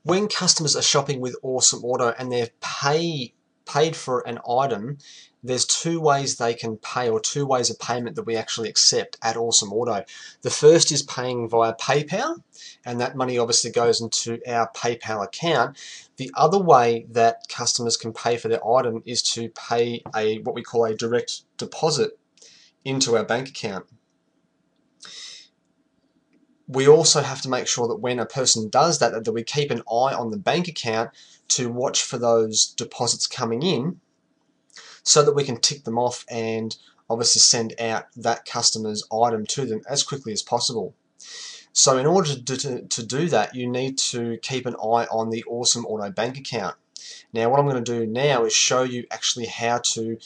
When customers are shopping with Awesome Auto and they've paid for an item, there's two ways they can pay, or two ways of payment that we actually accept at Awesome Auto. The first is paying via PayPal, and that money obviously goes into our PayPal account. The other way that customers can pay for their item is to pay what we call a direct deposit into our bank account. We also have to make sure that when a person does that we keep an eye on the bank account to watch for those deposits coming in, so that we can tick them off and obviously send out that customer's item to them as quickly as possible. So in order to do that, you need to keep an eye on the Awesome Auto bank account. Now what I'm going to do now is show you actually how to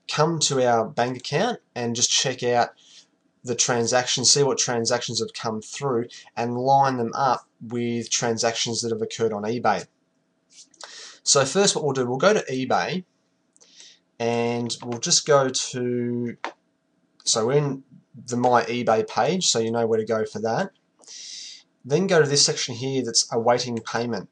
come to our bank account and just check out the transactions, see what transactions have come through, and line them up with transactions that have occurred on eBay. So first what we'll do, we'll go to eBay, and we'll just go to, so we're in the My eBay page, so you know where to go for that. Then go to this section here that's awaiting payment.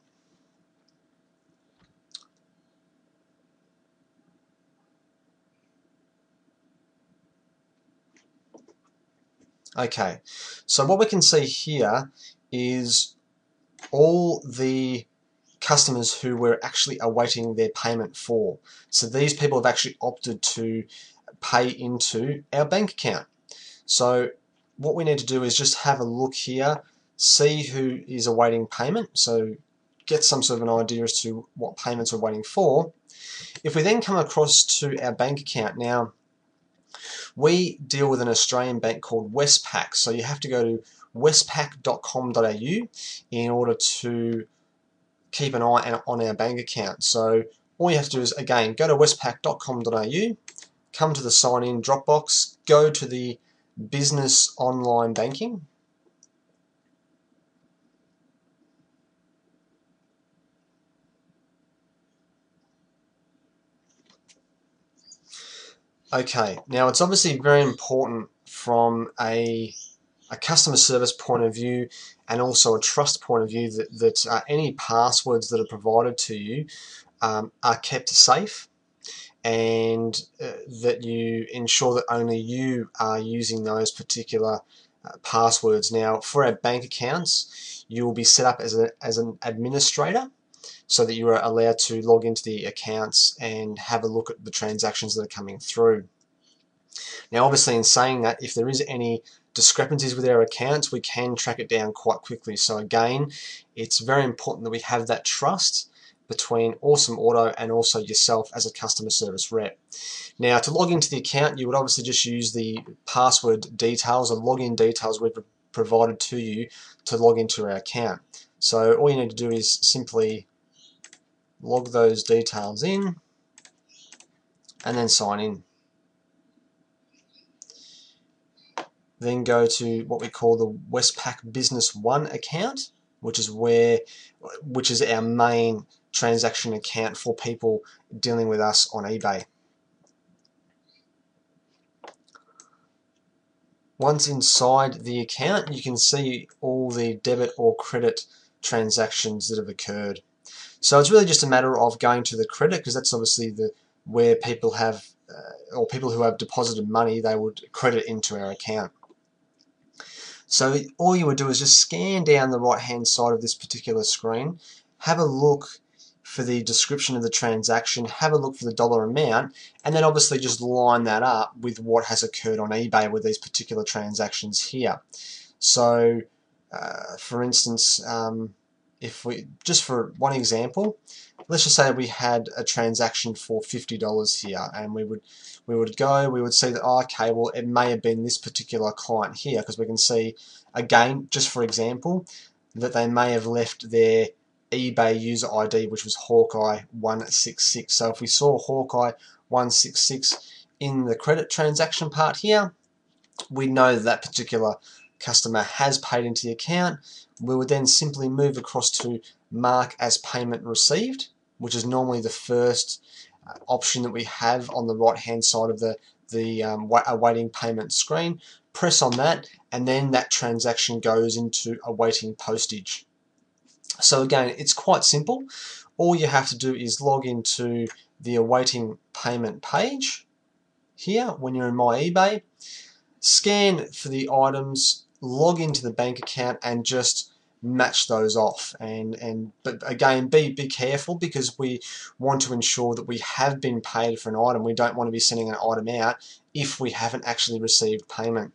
Okay, so what we can see here is all the customers who we're actually awaiting their payment for. So these people have actually opted to pay into our bank account. So what we need to do is just have a look here, see who is awaiting payment, so get some sort of an idea as to what payments we're waiting for. If we then come across to our bank account, now we deal with an Australian bank called Westpac, so you have to go to westpac.com.au in order to keep an eye on our bank account. So all you have to do is, again, go to westpac.com.au, come to the sign in drop box, go to the business online banking, okay, now it's obviously very important from a customer service point of view and also a trust point of view that any passwords that are provided to you are kept safe, and that you ensure that only you are using those particular passwords. Now for our bank accounts, you will be set up as an administrator, so that you are allowed to log into the accounts and have a look at the transactions that are coming through. Now obviously in saying that, if there is any discrepancies with our accounts, we can track it down quite quickly. So again, it's very important that we have that trust between Awesome Auto and also yourself as a customer service rep. Now to log into the account, you would obviously just use the password details or login details we've provided to you to log into our account. So all you need to do is simply log those details in and then sign in. Then go to what we call the Westpac Business One account, which is our main transaction account for people dealing with us on eBay. Once inside the account, you can see all the debit or credit transactions that have occurred. So it's really just a matter of going to the credit, because that's obviously where people have or people who have deposited money, they would credit into our account. So all you would do is just scan down the right hand side of this particular screen, have a look for the description of the transaction, have a look for the dollar amount, and then obviously just line that up with what has occurred on eBay with these particular transactions here. So for instance, if we, just for one example, let's just say we had a transaction for $50 here, and we would see that, oh, okay, well it may have been this particular client here, because we can see, again, just for example, that they may have left their eBay user ID, which was Hawkeye166. So if we saw Hawkeye166 in the credit transaction part here, we know that particular customer has paid into the account. We would then simply move across to mark as payment received, which is normally the first option that we have on the right hand side of the awaiting payment screen. Press on that, and then that transaction goes into awaiting postage. So again, it's quite simple. All you have to do is log into the awaiting payment page here when you're in My eBay, scan for the items, log into the bank account, and just match those off. But again, be careful, because we want to ensure that we have been paid for an item. We don't want to be sending an item out if we haven't actually received payment.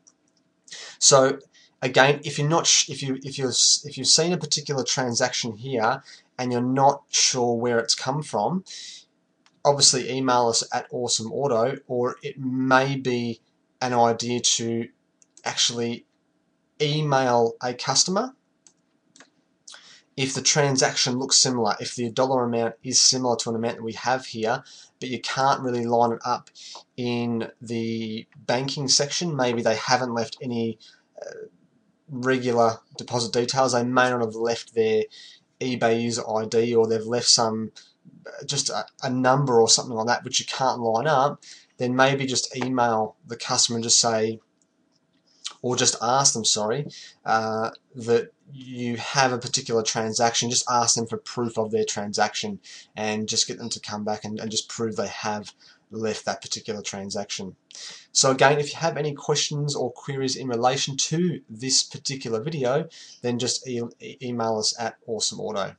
So again, if you've seen a particular transaction here and you're not sure where it's come from, obviously email us at Awesome Auto, or it may be an idea to actually email a customer if the transaction looks similar, if the dollar amount is similar to an amount that we have here, but you can't really line it up in the banking section. Maybe they haven't left any regular deposit details. They may not have left their eBay user ID, or they've left some just a number or something like that which you can't line up. Then maybe just email the customer and just say, or just ask them, sorry, that you have a particular transaction. Just ask them for proof of their transaction, and just get them to come back and just prove they have left that particular transaction. So again, if you have any questions or queries in relation to this particular video, then just email us at Awesome Auto.